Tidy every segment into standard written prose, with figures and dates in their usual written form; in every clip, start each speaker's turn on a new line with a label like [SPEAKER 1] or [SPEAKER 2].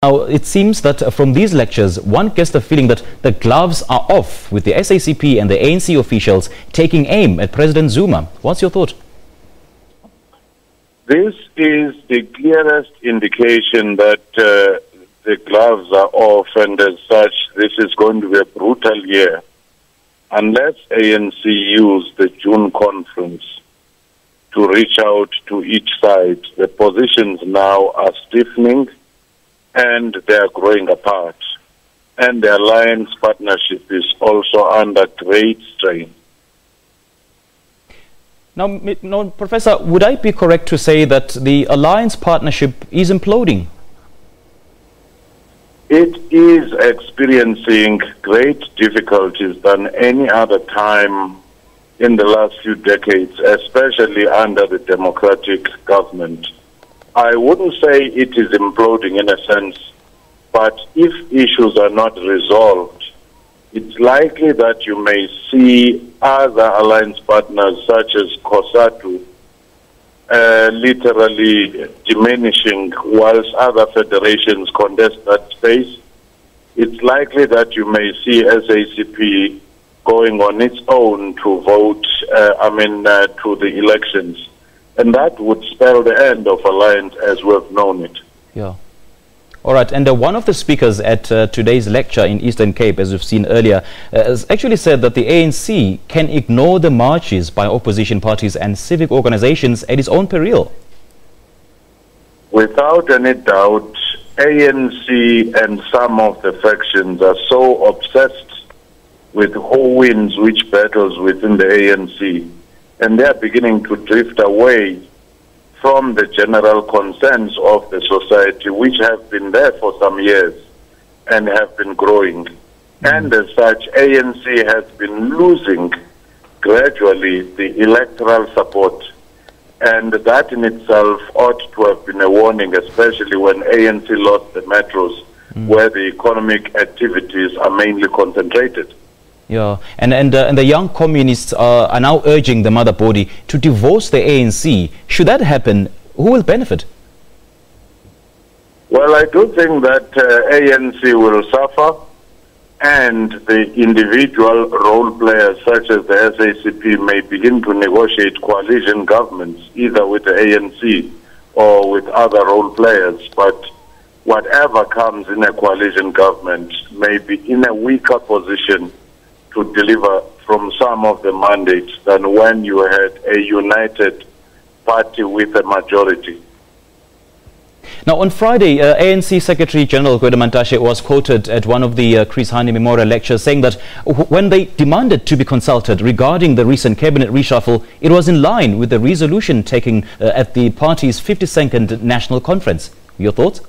[SPEAKER 1] Now, it seems that from these lectures, one gets the feeling that the gloves are off with the SACP and the ANC officials taking aim at President Zuma. What's your thought?
[SPEAKER 2] This is the clearest indication that the gloves are off, and as such, this is going to be a brutal year unless ANC use the June conference to reach out to each side. The positions now are stiffening and they are growing apart. And the alliance partnership is also under great strain.
[SPEAKER 1] Now, Professor, would I be correct to say that the alliance partnership is imploding?
[SPEAKER 2] It is experiencing great difficulties than any other time in the last few decades, especially under the democratic government. I wouldn't say it is imploding in a sense, but if issues are not resolved, it's likely that you may see other alliance partners such as COSATU literally diminishing whilst other federations contest that space. It's likely that you may see SACP going on its own to vote, to the elections. And that would spell the end of alliance as we've known it.
[SPEAKER 1] Yeah. All right. And one of the speakers at today's lecture in Eastern Cape, as we've seen earlier, has actually said that the ANC can ignore the marches by opposition parties and civic organizations at its own peril.
[SPEAKER 2] Without any doubt, ANC and some of the factions are so obsessed with who wins which battles within the ANC, and they are beginning to drift away from the general concerns of the society, which have been there for some years and have been growing. And as such, ANC has been losing gradually the electoral support. And that in itself ought to have been a warning, especially when ANC lost the metros, where the economic activities are mainly concentrated.
[SPEAKER 1] Yeah, and the young communists are now urging the mother body to divorce the ANC. Should that happen, who will benefit?
[SPEAKER 2] Well, I do think that ANC will suffer, and the individual role players such as the SACP may begin to negotiate coalition governments, either with the ANC or with other role players. But whatever comes in a coalition government may be in a weaker position to deliver from some of the mandates than when you had a united party with a majority.
[SPEAKER 1] Now, on Friday, ANC Secretary General Gwede Mantashe was quoted at one of the Chris Hani Memorial lectures saying that when they demanded to be consulted regarding the recent cabinet reshuffle, it was in line with the resolution taken at the party's 52nd National Conference. Your thoughts?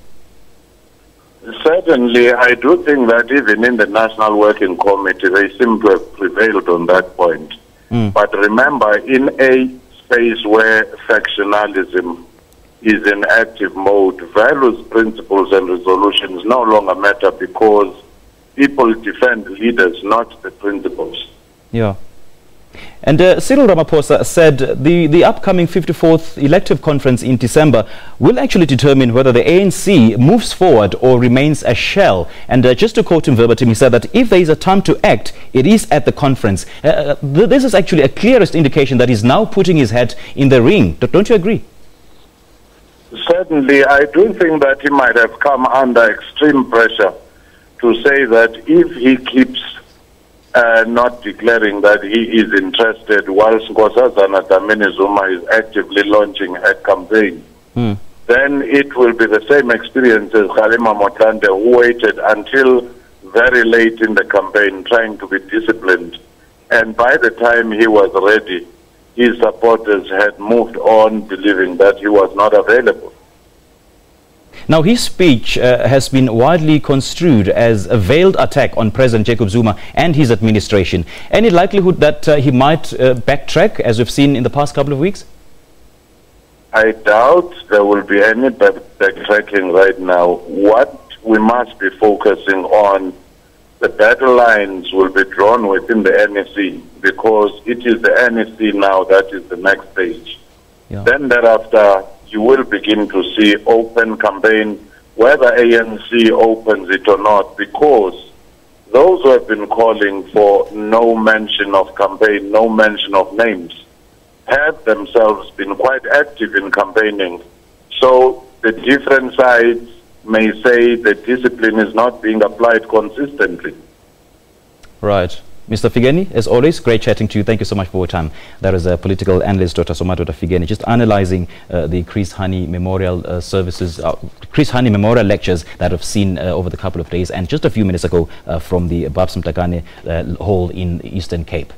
[SPEAKER 2] Certainly, I do think that even in the National Working Committee, they seem to have prevailed on that point. But remember, in a space where factionalism is in active mode, values, principles, and resolutions no longer matter because people defend leaders, not the principles.
[SPEAKER 1] Yeah. And Cyril Ramaphosa said the upcoming 54th elective conference in December will actually determine whether the ANC moves forward or remains a shell. And just to quote him verbatim, he said that if there is a time to act, it is at the conference. This is actually a clearest indication that he's now putting his hat in the ring. Don't you agree?
[SPEAKER 2] Certainly, I do think that he might have come under extreme pressure to say that if he keeps not declaring that he is interested whilst Nkosazana Dlamini-Zuma is actively launching a campaign, then it will be the same experience as Kgalema Motlanthe, who waited until very late in the campaign trying to be disciplined. And by the time he was ready, his supporters had moved on believing that he was not available.
[SPEAKER 1] Now, his speech has been widely construed as a veiled attack on President Jacob Zuma and his administration. Any likelihood that he might backtrack, as we've seen in the past couple of weeks?
[SPEAKER 2] I doubt there will be any backtracking right now. What we must be focusing on, the battle lines will be drawn within the NEC because it is the NEC now that is the next stage. Yeah. Then thereafter, you will begin to see open campaign whether ANC opens it or not, because those who have been calling for no mention of campaign, no mention of names, have themselves been quite active in campaigning. So the different sides may say the discipline is not being applied consistently.
[SPEAKER 1] Right. Mr. Fikeni, as always, great chatting to you. Thank you so much for your time. That is a political analyst, Dr. Somadoda Fikeni, just analyzing the Chris Hani Memorial services, Chris Hani Memorial lectures that I've seen over the couple of days, and just a few minutes ago from the Babs Mtakane Hall in Eastern Cape.